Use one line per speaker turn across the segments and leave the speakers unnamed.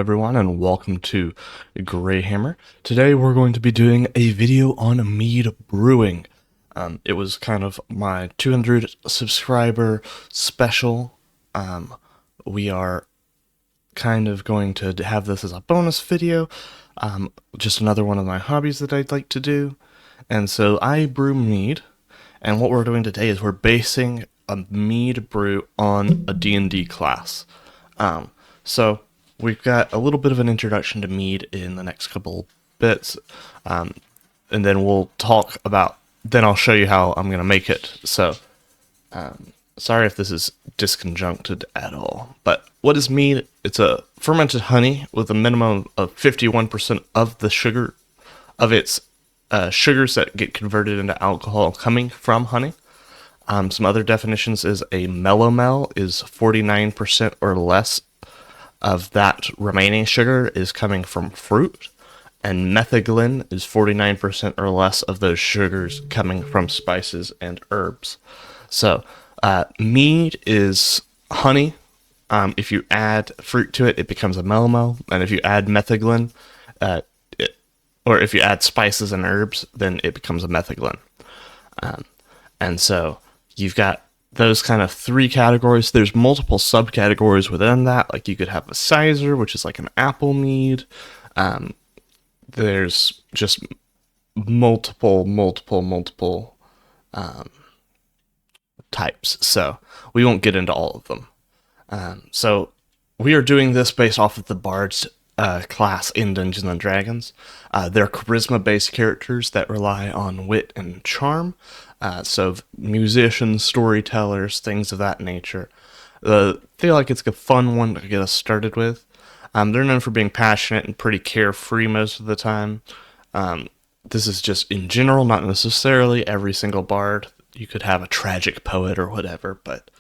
everyone, and welcome to Greyhammer. Today we're going to be doing a video on mead brewing. It was kind of my 200 subscriber special. We are kind of going to have this as a bonus video, just another one of my hobbies that I'd like to do. And so I brew mead, and what we're doing today is we're basing a mead brew on a D&D class. So we've got a little bit of an introduction to mead in the next couple bits, and then we'll talk about, then I'll show you how I'm going to make it. So, sorry if this is disconjuncted at all, but what is mead? It's a fermented honey with a minimum of 51% of the sugar, of its sugars that get converted into alcohol coming from honey. Some other definitions is a melomel is 49% or less of that remaining sugar is coming from fruit, and metheglin is 49% or less of those sugars coming from spices and herbs. So, mead is honey. If you add fruit to it, it becomes a melomel, and if you add metheglin, or if you add spices and herbs, then it becomes a metheglin. And so you've got those kind of three categories. There's multiple subcategories within that. Like you could have a sizer, which is like an apple mead. There's just multiple types. So we won't get into all of them. So we are doing this based off of the Bard's class in Dungeons and Dragons. They're charisma-based characters that rely on wit and charm. So musicians, storytellers, things of that nature. Feel like it's a fun one to get us started with. They're known for being passionate and pretty carefree most of the time. This is just in general, not necessarily every single bard. You could have a tragic poet or whatever, but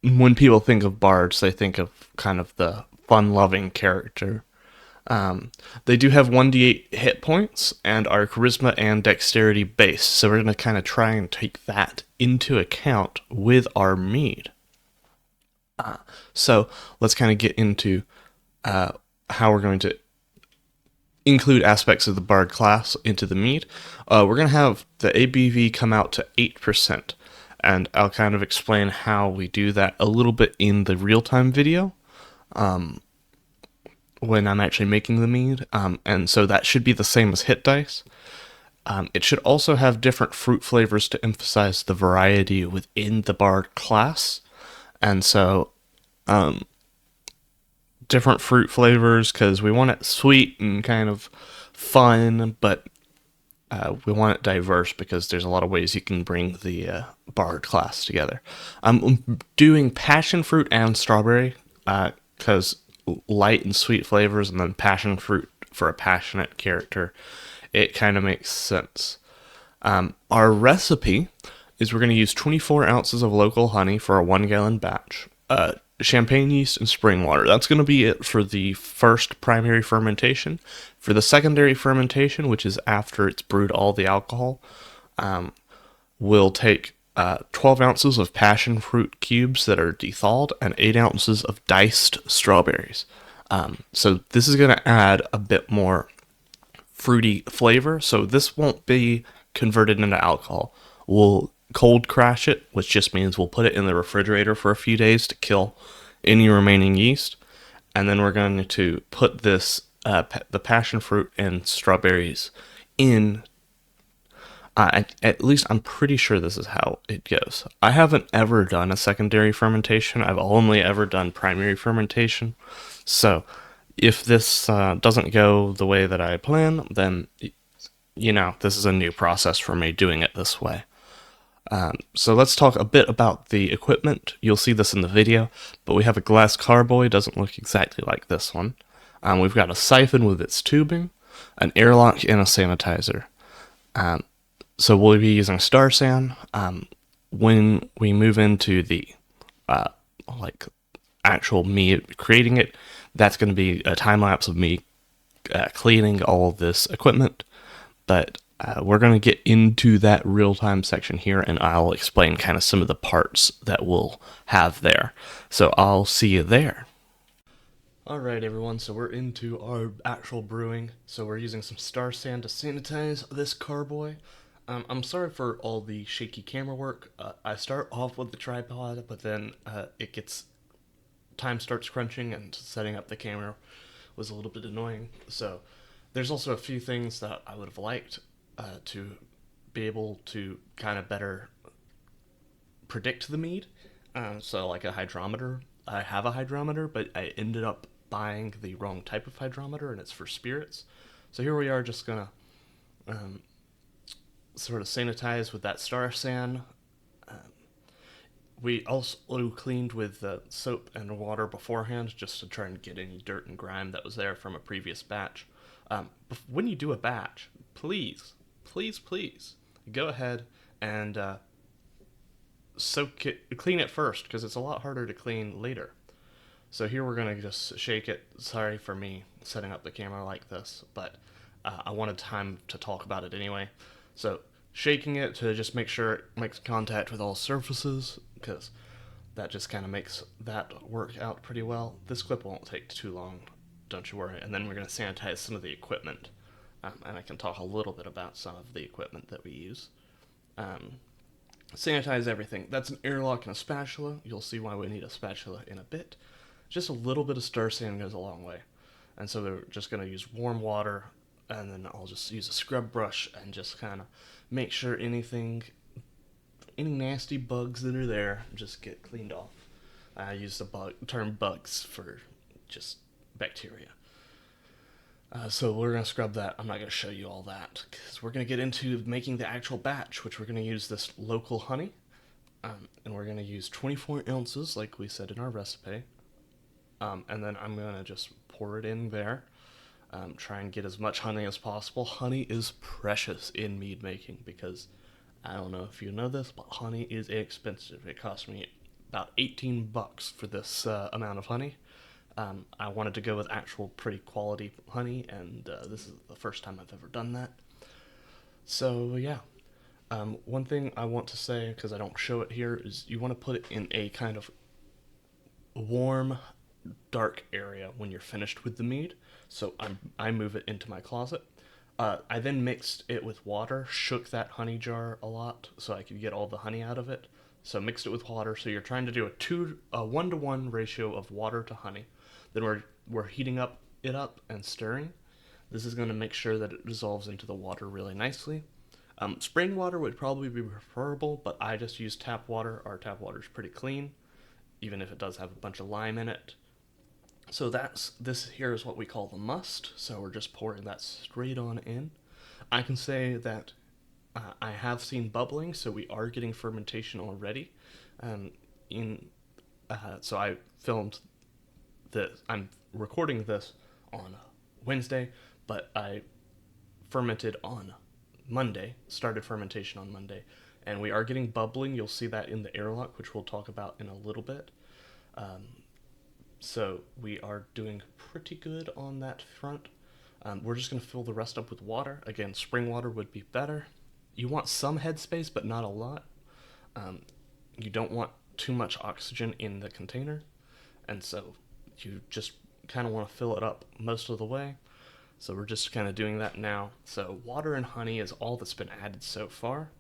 when people think of bards, they think of kind of the fun-loving character. They do have 1d8 hit points and are charisma and dexterity based, so we're going to kind of try and take that into account with our mead. So let's kind of get into how we're going to include aspects of the bard class into the mead. We're going to have the ABV come out to 8%, and I'll kind of explain how we do that a little bit in the real-time video. When I'm actually making the mead, and so that should be the same as hit dice. It should also have different fruit flavors to emphasize the variety within the bard class, and so different fruit flavors because we want it sweet and kind of fun, but we want it diverse because there's a lot of ways you can bring the bard class together. I'm doing passion fruit and strawberry because light and sweet flavors, and then passion fruit for a passionate character. It kind of makes sense. Our recipe is we're going to use 24 ounces of local honey for a 1 gallon batch, champagne yeast and spring water. That's going to be it for the first primary fermentation. For the secondary fermentation, which is after it's brewed all the alcohol, we'll take 12 ounces of passion fruit cubes that are thawed and 8 ounces of diced strawberries. So this is going to add a bit more fruity flavor. So this won't be converted into alcohol. We'll cold crash it, which just means we'll put it in the refrigerator for a few days to kill any remaining yeast. And then we're going to put this, the passion fruit and strawberries in. At least I'm pretty sure this is how it goes. I haven't ever done a secondary fermentation. I've only ever done primary fermentation. So if this doesn't go the way that I plan, then, you know, this is a new process for me doing it this way. So let's talk a bit about the equipment. You'll see this in the video, but we have a glass carboy. It doesn't look exactly like this one. We've got a siphon with its tubing, an airlock, and a sanitizer. So we'll be using Star San. When we move into the actual me creating it, that's going to be a time lapse of me cleaning all this equipment. But we're going to get into that real-time section here, and I'll explain kind of some of the parts that we'll have there. So I'll see you there. Alright everyone, so we're into our actual brewing. So we're using some star sand to sanitize this carboy. I'm sorry for all the shaky camera work. I start off with the tripod, but then time starts crunching and setting up the camera was a little bit annoying. So there's also a few things that I would have liked to be able to kind of better predict the mead. So like a hydrometer. I have a hydrometer, but I ended up buying the wrong type of hydrometer, and it's for spirits. So here we are, just gonna sort of sanitize with that star sand. We also cleaned with soap and water beforehand, just to try and get any dirt and grime that was there from a previous batch. When you do a batch, please, go ahead and clean it first, because it's a lot harder to clean later. So here we're gonna just shake it. Sorry for me setting up the camera like this, but I wanted time to talk about it anyway. So shaking it to just make sure it makes contact with all surfaces, because that just kind of makes that work out pretty well. This clip won't take too long, don't you worry. And then we're gonna sanitize some of the equipment, and I can talk a little bit about some of the equipment that we use. Sanitize everything. That's an airlock and a spatula. You'll see why we need a spatula in a bit. Just a little bit of star sand goes a long way. And so they're just going to use warm water, and then I'll just use a scrub brush and just kind of make sure any nasty bugs that are there just get cleaned off. I use the term bugs for just bacteria. So we're going to scrub that. I'm not going to show you all that, because we're going to get into making the actual batch, which we're going to use this local honey. And we're going to use 24 ounces, like we said in our recipe. And then I'm going to just pour it in there. Try and get as much honey as possible. Honey is precious in mead making, because I don't know if you know this, but honey is expensive. It cost me about $18 for this amount of honey. I wanted to go with actual pretty quality honey, and this is the first time I've ever done that. So yeah, one thing I want to say, because I don't show it here, is you want to put it in a kind of warm, dark area when you're finished with the mead. So I move it into my closet. I then mixed it with water, shook that honey jar a lot so I could get all the honey out of it. So mixed it with water. So you're trying to do a 1-to-1 ratio of water to honey. Then we're heating it up and stirring. This is going to make sure that it dissolves into the water really nicely. Spring water would probably be preferable, but I just use tap water. Our tap water is pretty clean, even if it does have a bunch of lime in it. So this here is what we call the must. So we're just pouring that straight on in. I can say that I have seen bubbling, so we are getting fermentation already. So I filmed this. I'm recording this on Wednesday, but I fermented on Monday. Started fermentation on Monday, and we are getting bubbling. You'll see that in the airlock, which we'll talk about in a little bit. So we are doing pretty good on that front. We're just going to fill the rest up with water. Again, spring water would be better. You want some headspace, but not a lot. You don't want too much oxygen in the container, and so you just kind of want to fill it up most of the way. So we're just kind of doing that now. So water and honey is all that's been added so far,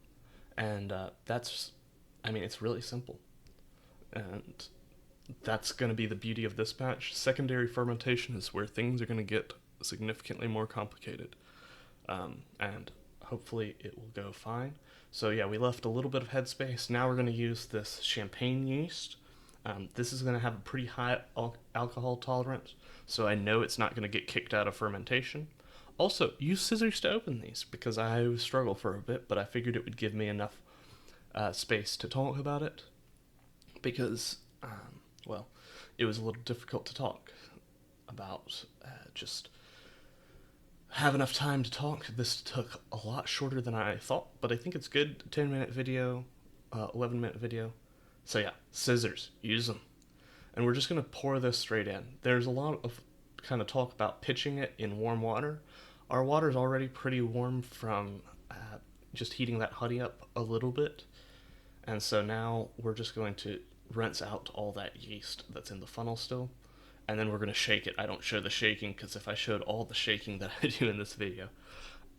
and it's really simple. And that's going to be the beauty of this batch. Secondary fermentation is where things are going to get significantly more complicated. And hopefully it will go fine. So yeah, we left a little bit of headspace. Now we're going to use this champagne yeast. This is going to have a pretty high alcohol tolerance, so I know it's not going to get kicked out of fermentation. Also, use scissors to open these, because I struggle for a bit, but I figured it would give me enough space to talk about it, because it was a little difficult to talk about, just have enough time to talk. This took a lot shorter than I thought, but I think it's good. 10-minute video, 11-minute video. So yeah, scissors, use them. And we're just going to pour this straight in. There's a lot of kind of talk about pitching it in warm water. Our water is already pretty warm from just heating that honey up a little bit. And so now we're just going to rinse out all that yeast that's in the funnel still. and then we're going to shake it. I don't show the shaking because if I showed all the shaking that I do in this video,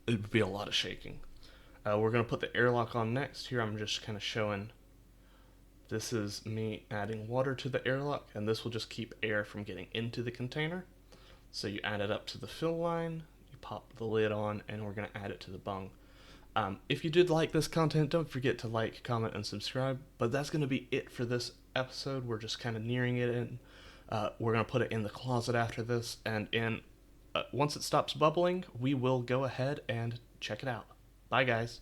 it would be a lot of shaking. We're going to put the airlock on next. Here I'm just kind of showing, this is me adding water to the airlock, and this will just keep air from getting into the container. So you add it up to the fill line, you pop the lid on, and we're going to add it to the bung. If you did like this content, don't forget to like, comment, and subscribe. But that's going to be it for this episode. We're just kind of nearing it in. We're going to put it in the closet after this, and once it stops bubbling, we will go ahead and check it out. Bye, guys.